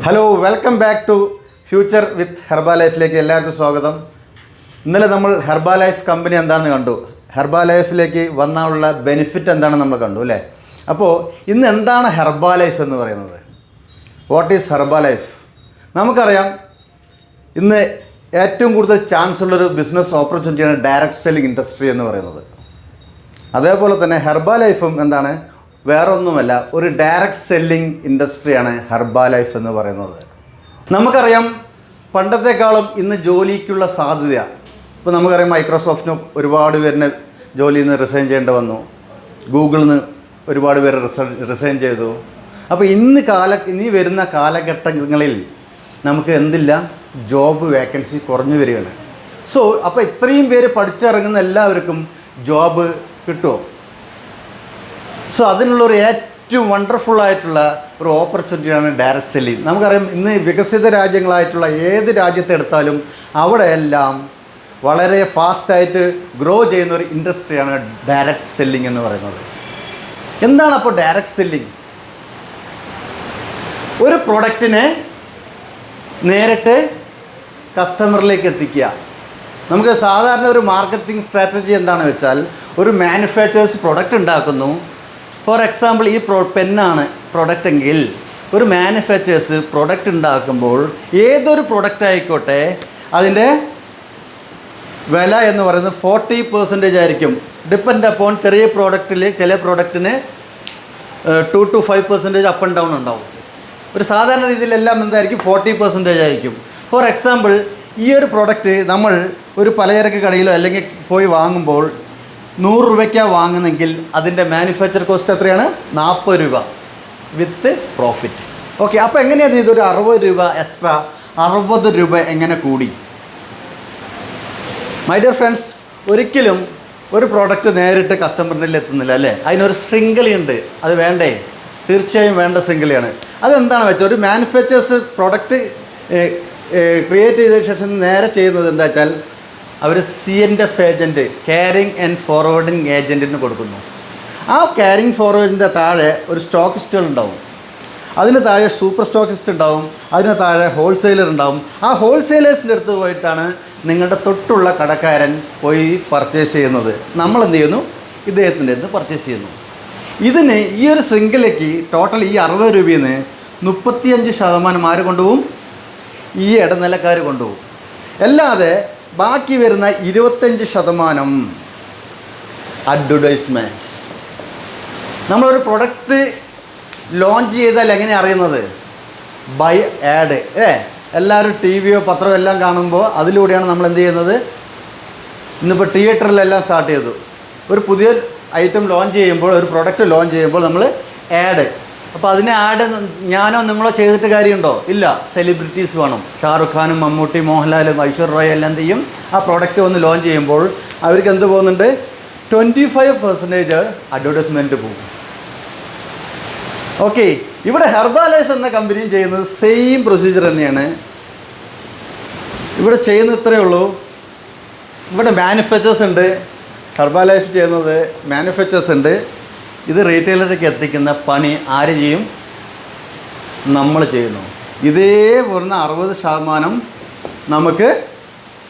Hello, welcome back to future with ഹെർബാലൈഫിലേക്ക് എല്ലാവർക്കും സ്വാഗതം. ഇന്നലെ നമ്മൾ ഹെർബാലൈഫ് കമ്പനി എന്താണെന്ന് കണ്ടു. ഹെർബാലൈഫിലേക്ക് വന്നാലുള്ള ബെനിഫിറ്റ് എന്താണെന്ന് നമ്മൾ കണ്ടു അല്ലേ. അപ്പോൾ ഇന്ന് എന്താണ് ഹെർബാലൈഫ് എന്ന് പറയുന്നത്? What is Herbalife? നമുക്കറിയാം, ഇന്ന് ഏറ്റവും കൂടുതൽ ചാൻസ് ഉള്ളൊരു ബിസിനസ് ഓപ്പർച്യൂണിറ്റിയാണ് ഡയറക്റ്റ് സെല്ലിംഗ് ഇൻഡസ്ട്രി എന്ന് പറയുന്നത്. അതേപോലെ തന്നെ ഹെർബാലൈഫും എന്താണ്, വേറൊന്നുമല്ല, ഒരു ഡയറക്റ്റ് സെല്ലിംഗ് ഇൻഡസ്ട്രിയാണ് ഹെർബാലൈഫ് എന്ന് പറയുന്നത്. നമുക്കറിയാം, പണ്ടത്തെക്കാളും ഇന്ന് ജോലിക്കുള്ള സാധ്യത, ഇപ്പോൾ നമുക്കറിയാം മൈക്രോസോഫ്റ്റിന് ഒരുപാട് പേരിന് ജോലിയിൽ നിന്ന് റിസൈൻ ചെയ്യേണ്ടി വന്നു. ഗൂഗിളിൽ നിന്ന് ഒരുപാട് പേര് റിസൈൻ ചെയ്തു. അപ്പോൾ ഇനി വരുന്ന കാലഘട്ടങ്ങളിൽ നമുക്ക് എന്തില്ല, ജോബ് വേക്കൻസി കുറഞ്ഞു വരികയാണ്. അപ്പോൾ ഇത്രയും പേര് പഠിച്ചിറങ്ങുന്ന എല്ലാവർക്കും ജോബ് കിട്ടുമോ? അതിനുള്ളൊരു ഏറ്റവും വണ്ടർഫുള്ളായിട്ടുള്ള ഒരു ഓപ്പർച്യൂണിറ്റിയാണ് ഡയറക്റ്റ് സെല്ലിംഗ്. നമുക്കറിയാം, ഇന്ന് വികസിത രാജ്യങ്ങളായിട്ടുള്ള ഏത് രാജ്യത്തെ എടുത്താലും അവിടെയെല്ലാം വളരെ ഫാസ്റ്റായിട്ട് ഗ്രോ ചെയ്യുന്ന ഒരു ഇൻഡസ്ട്രിയാണ് ഡയറക്റ്റ് സെല്ലിംഗ് എന്ന് പറയുന്നത്. എന്താണ് അപ്പോൾ ഡയറക്റ്റ് സെല്ലിംഗ്? ഒരു പ്രൊഡക്റ്റിനെ നേരിട്ട് കസ്റ്റമറിലേക്ക് എത്തിക്കുക. നമുക്ക് സാധാരണ ഒരു മാർക്കറ്റിംഗ് സ്ട്രാറ്റജി എന്താണെന്ന് വെച്ചാൽ, ഒരു മാനുഫാക്ചേഴ്സ് പ്രൊഡക്റ്റ് ഉണ്ടാക്കുന്നു. ഫോർ എക്സാമ്പിൾ, ഈ പെന്നാണ് പ്രൊഡക്റ്റ് എങ്കിൽ ഒരു മാനുഫാക്ചേഴ്സ് പ്രൊഡക്റ്റ് ഉണ്ടാക്കുമ്പോൾ ഏതൊരു പ്രൊഡക്റ്റ് ആയിക്കോട്ടെ, അതിൻ്റെ വില എന്ന് പറയുന്നത് 40% ആയിരിക്കും. ഡിപ്പെൻഡ് അപ്പോൺ ചെറിയ പ്രോഡക്റ്റിൽ ചില പ്രോഡക്റ്റിന് 2 to 5% അപ്പ് ആൻഡ് ഡൗൺ ഉണ്ടാവും. ഒരു സാധാരണ രീതിയിലെല്ലാം എന്തായിരിക്കും, 40% ആയിരിക്കും. ഫോർ എക്സാമ്പിൾ, ഈ ഒരു പ്രോഡക്റ്റ് നമ്മൾ ഒരു പലചരക്ക് കടയിലോ അല്ലെങ്കിൽ പോയി വാങ്ങുമ്പോൾ 100 രൂപയ്ക്കാണ് വാങ്ങുന്നെങ്കിൽ അതിൻ്റെ മാനുഫാക്ചർ കോസ്റ്റ് എത്രയാണ്? 40 രൂപ വിത്ത് പ്രോഫിറ്റ്. ഓക്കെ, അപ്പോൾ എങ്ങനെയാണ് ഇതൊരു 60 രൂപ എക്സ്ട്രാ, 60 രൂപ എങ്ങനെ കൂടി? മൈ ഡിയർ ഫ്രണ്ട്സ്, ഒരിക്കലും ഒരു പ്രോഡക്റ്റ് നേരിട്ട് കസ്റ്റമറിൻ്റെ എത്തുന്നില്ല അല്ലേ. അതിനൊരു ശൃംഖലയുണ്ട്. അത് വേണ്ടേ? തീർച്ചയായും വേണ്ട ശൃംഖലയാണ്. അതെന്താണെന്ന് വെച്ചാൽ, ഒരു മാനുഫാക്ചേഴ്സ് പ്രോഡക്റ്റ് ക്രിയേറ്റ് ചെയ്ത ശേഷം നേരെ ചെയ്യുന്നത് എന്താ വെച്ചാൽ, അവർ CNF agent, carrying and forwarding ഏജൻറ്റിന് കൊടുക്കുന്നു. ആ കെയറിങ് ഫോർവേഡിൻ്റെ താഴെ ഒരു സ്റ്റോക്കിസ്റ്റുകൾ ഉണ്ടാവും. അതിന് താഴെ സൂപ്പർ സ്റ്റോക്കിസ്റ്റ് ഉണ്ടാവും. അതിന് താഴെ ഹോൾസെയിലർ ഉണ്ടാവും. ആ ഹോൾസെയിലേഴ്സിൻ്റെ അടുത്ത് പോയിട്ടാണ് നിങ്ങളുടെ തൊട്ടുള്ള കടക്കാരൻ പോയി പർച്ചേസ് ചെയ്യുന്നത്. നമ്മളെന്ത് ചെയ്യുന്നു? ഇദ്ദേഹത്തിൻ്റെ അടുത്ത് പർച്ചേസ് ചെയ്യുന്നു. ഇതിന് ഈ ഒരു ശൃംഖലയ്ക്ക് ടോട്ടൽ ഈ 60 രൂപയിൽ നിന്ന് 35% ആര് കൊണ്ടുപോകും? ഈ ഇടനിലക്കാർ കൊണ്ടുപോകും. അല്ലാതെ ബാക്കി വരുന്ന 25% അഡ്വർടൈസ്മെൻറ്റ്. നമ്മളൊരു പ്രൊഡക്റ്റ് ലോഞ്ച് ചെയ്താൽ എങ്ങനെ അറിയുന്നത്? By ad. എല്ലാവരും TVയോ പത്രമോ എല്ലാം കാണുമ്പോൾ അതിലൂടെയാണ് നമ്മൾ എന്ത് ചെയ്യുന്നത്. ഇന്നിപ്പോൾ തിയേറ്ററിലെല്ലാം സ്റ്റാർട്ട് ചെയ്തു. ഒരു പുതിയ ഐറ്റം ലോഞ്ച് ചെയ്യുമ്പോൾ, ഒരു പ്രൊഡക്റ്റ് ലോഞ്ച് ചെയ്യുമ്പോൾ നമ്മൾ ആഡ്. അപ്പോൾ അതിന് ആഡ് ഞാനോ നിങ്ങളോ ചെയ്തിട്ട് കാര്യമുണ്ടോ? ഇല്ല. സെലിബ്രിറ്റീസ് വേണം. ഷാറുഖ് ഖാനും മമ്മൂട്ടി, മോഹൻലാലും, ഐശ്വര്യ റോയ് എല്ലാം എന്ത് ചെയ്യും? ആ പ്രോഡക്റ്റ് ഒന്ന് ലോഞ്ച് ചെയ്യുമ്പോൾ അവർക്ക് എന്ത് പോകുന്നുണ്ട്? 25% അഡ്വർടൈസ്മെൻറ്റ് പോകും. ഓക്കെ, ഇവിടെ ഹെർബാലൈഫ് എന്ന കമ്പനിയും ചെയ്യുന്നത് സെയിം പ്രൊസീജിയർ തന്നെയാണ്. ഇവിടെ ചെയ്യുന്ന ഇത്രയേ ഉള്ളൂ. ഇവിടെ മാനുഫാക്ചേഴ്സ് ഉണ്ട്. ഹെർബാലൈഫ് ചെയ്യുന്നത് മാനുഫാക്ചേഴ്സ് ഉണ്ട്. ഇത് റീറ്റെയിലർക്ക് എത്തിക്കുന്ന പണി ആര് ചെയ്യും? നമ്മൾ ചെയ്യുന്നു. ഇതേ വരുന്ന 60% നമുക്ക്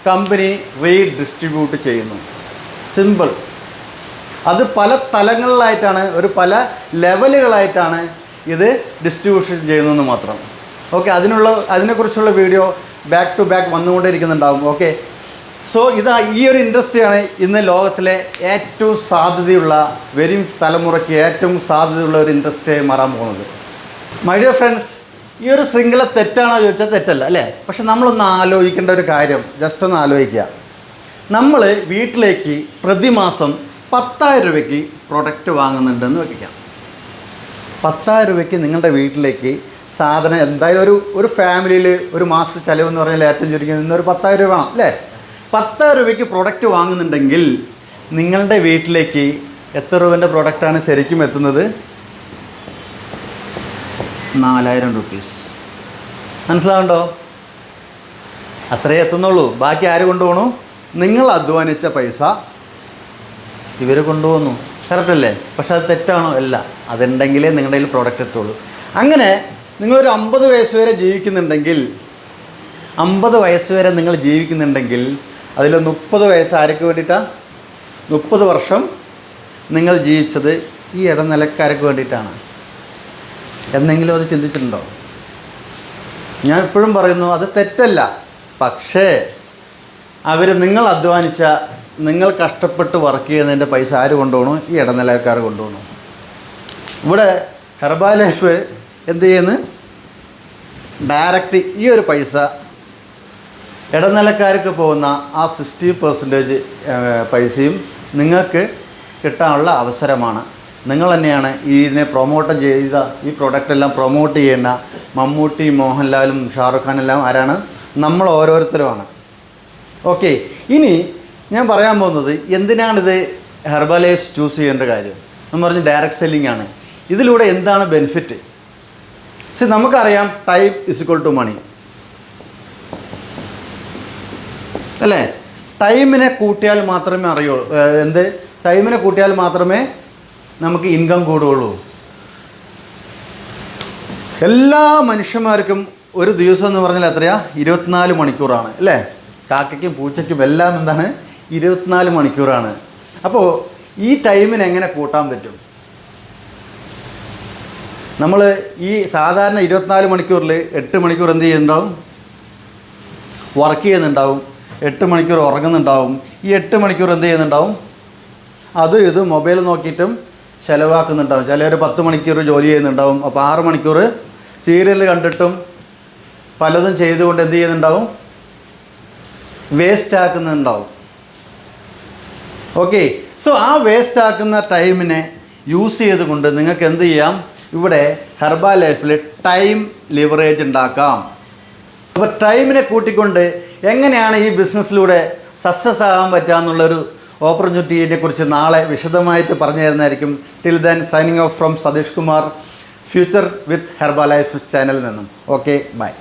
കമ്പനി റീഡിസ്ട്രിബ്യൂട്ട് ചെയ്യുന്നു. സിമ്പിൾ. അത് പല തലങ്ങളിലായിട്ടാണ്, പല ലെവലുകളായിട്ടാണ് ഇത് ഡിസ്ട്രിബ്യൂഷൻ ചെയ്യുന്നതെന്ന് മാത്രം. ഓക്കെ, അതിനെക്കുറിച്ചുള്ള വീഡിയോ ബാക്ക് ടു ബാക്ക് വന്നുകൊണ്ടിരിക്കുന്നുണ്ടാവും. ഓക്കെ, ഈ ഒരു ഇൻഡസ്ട്രിയാണ് ഇന്ന് ലോകത്തിലെ ഏറ്റവും സാധ്യതയുള്ള, വരും തലമുറയ്ക്ക് ഏറ്റവും സാധ്യതയുള്ള ഒരു ഇൻഡസ്ട്രിയായി മാറാൻ പോകുന്നത്. മൈ ഡിയർ ഫ്രണ്ട്സ്, ഈ ഒരു ശൃംഖല തെറ്റാണോ ചോദിച്ചാൽ തെറ്റല്ല അല്ലേ. പക്ഷെ നമ്മളൊന്ന് ആലോചിക്കേണ്ട ഒരു കാര്യം, ജസ്റ്റ് ഒന്ന് ആലോചിക്കുക. നമ്മൾ വീട്ടിലേക്ക് പ്രതിമാസം 10,000 രൂപയ്ക്ക് പ്രൊഡക്റ്റ് വാങ്ങുന്നുണ്ടെന്ന് വയ്ക്കാം. 10,000 രൂപയ്ക്ക് നിങ്ങളുടെ വീട്ടിലേക്ക് സാധനം എന്തായാലും ഒരു ഫാമിലിയിൽ ഒരു മാസത്തെ ചിലവെന്ന് പറഞ്ഞാൽ ഏറ്റവും ചുരുക്കി നിന്നൊരു 10,000 രൂപ വേണം അല്ലേ. 10,000 രൂപയ്ക്ക് പ്രൊഡക്റ്റ് വാങ്ങുന്നുണ്ടെങ്കിൽ നിങ്ങളുടെ വീട്ടിലേക്ക് എത്ര രൂപേൻ്റെ പ്രൊഡക്റ്റാണ് ശരിക്കും എത്തുന്നത്? 4,000 റുപ്പീസ്. മനസ്സിലാവുണ്ടോ? അത്രയേ എത്തുന്നുള്ളൂ. ബാക്കി ആര് കൊണ്ടുപോകണു? നിങ്ങൾ അധ്വാനിച്ച പൈസ ഇവർ കൊണ്ടുപോകുന്നു. കറക്റ്റ് അല്ലേ? പക്ഷെ അത് തെറ്റാണോ? അല്ല. അതുണ്ടെങ്കിലേ നിങ്ങളുടെ കയ്യിൽ പ്രോഡക്റ്റ് എത്തുള്ളൂ. അങ്ങനെ നിങ്ങളൊരു 50 വയസ്സ് വരെ ജീവിക്കുന്നുണ്ടെങ്കിൽ 50 വയസ്സ് വരെ നിങ്ങൾ ജീവിക്കുന്നുണ്ടെങ്കിൽ അതിൽ 30 വയസ്സ് ആർക്ക് വേണ്ടിയിട്ടാണ്? 30 വർഷം നിങ്ങൾ ജീവിച്ചത് ഈ ഇടനിലക്കാർക്ക് വേണ്ടിയിട്ടാണ്. എന്നെങ്കിലും അത് ചിന്തിച്ചിട്ടുണ്ടോ? ഞാൻ എപ്പോഴും പറയുന്നു അത് തെറ്റല്ല. പക്ഷേ നിങ്ങൾ അധ്വാനിച്ച, നിങ്ങൾ കഷ്ടപ്പെട്ട് വർക്ക് ചെയ്യുന്നതിൻ്റെ പൈസ ആര് കൊണ്ടുപോകണു? ഈ ഇടനിലക്കാർ കൊണ്ടുപോകണു. ഇവിടെ ഹെർബൽ ലൈഫ് എന്ത് ചെയ്യുന്നു? ഡയറക്റ്റ് ഈ ഒരു പൈസ ഇടനിലക്കാർക്ക് പോകുന്ന ആ 60% പൈസയും നിങ്ങൾക്ക് കിട്ടാനുള്ള അവസരമാണ്. നിങ്ങൾ തന്നെയാണ് ഇതിനെ പ്രൊമോട്ട് ചെയ്ത, ഈ പ്രൊഡക്റ്റെല്ലാം പ്രൊമോട്ട് ചെയ്യുന്ന മമ്മൂട്ടി, മോഹൻലാലും ഷാറുഖ് ഖാനെല്ലാം ആരാണ്? നമ്മൾ ഓരോരുത്തരുമാണ്. ഓക്കെ, ഇനി ഞാൻ പറയാൻ പോകുന്നത് എന്തിനാണിത് ഹെർബൽ ലൈഫ് ചൂസ് ചെയ്യേണ്ട കാര്യം എന്ന് പറഞ്ഞ് ഡയറക്റ്റ് സെല്ലിംഗ് ആണ്. ഇതിലൂടെ എന്താണ് ബെനിഫിറ്റ്? നമുക്കറിയാം ടൈം = മണി അല്ലേ? ടൈമിനെ കൂട്ടിയാൽ മാത്രമേ ടൈമിനെ കൂട്ടിയാൽ മാത്രമേ നമുക്ക് ഇൻകം കൂടുകയുള്ളൂ. എല്ലാ മനുഷ്യന്മാർക്കും ഒരു ദിവസം എന്ന് പറഞ്ഞാൽ എത്രയാ? 24 മണിക്കൂറാണ് അല്ലേ? കാക്കയ്ക്കും പൂച്ചയ്ക്കും എല്ലാം എന്താണ്? 24 മണിക്കൂറാണ്. അപ്പോൾ ഈ ടൈമിന് എങ്ങനെ കൂട്ടാൻ പറ്റും? നമ്മൾ ഈ സാധാരണ 24 മണിക്കൂറിൽ 8 മണിക്കൂർ എന്ത് ചെയ്യുന്നുണ്ടാവും? വർക്ക് ചെയ്യുന്നുണ്ടാവും. 8 മണിക്കൂർ ഉറങ്ങുന്നുണ്ടാവും. ഈ 8 മണിക്കൂർ എന്ത് ചെയ്യുന്നുണ്ടാവും? ഇത് മൊബൈൽ നോക്കിയിട്ടും ചിലവാക്കുന്നുണ്ടാവും. ചിലർ 10 മണിക്കൂർ ജോലി ചെയ്യുന്നുണ്ടാവും. അപ്പോൾ 6 മണിക്കൂർ സീരിയൽ കണ്ടിട്ടും പലതും ചെയ്തുകൊണ്ട് എന്ത് ചെയ്യുന്നുണ്ടാവും? വേസ്റ്റ് ആക്കുന്നുണ്ടാവും. ഓക്കെ, സോ ആ വേസ്റ്റ് ആക്കുന്ന ടൈമിനെ യൂസ് ചെയ്തുകൊണ്ട് നിങ്ങൾക്ക് എന്ത് ചെയ്യാം? ഇവിടെ ഹെർബൽ ലൈഫിൽ ടൈം ലിവറേജ് ഉണ്ടാക്കാം. അപ്പോൾ ടൈമിനെ കൂട്ടിക്കൊണ്ട് എങ്ങനെയാണ് ഈ ബിസിനസ്സിലൂടെ സക്സസ് ആകാൻ പറ്റുക എന്നുള്ളൊരു ഓപ്പർച്യൂണിറ്റിയെ കുറിച്ച് നാളെ വിശദമായിട്ട് പറഞ്ഞു തരുന്നതായിരിക്കും. Till then signing off from Satheesh Kumar, future with Herbalife ചാനലിൽ നിന്നും. Okay, by.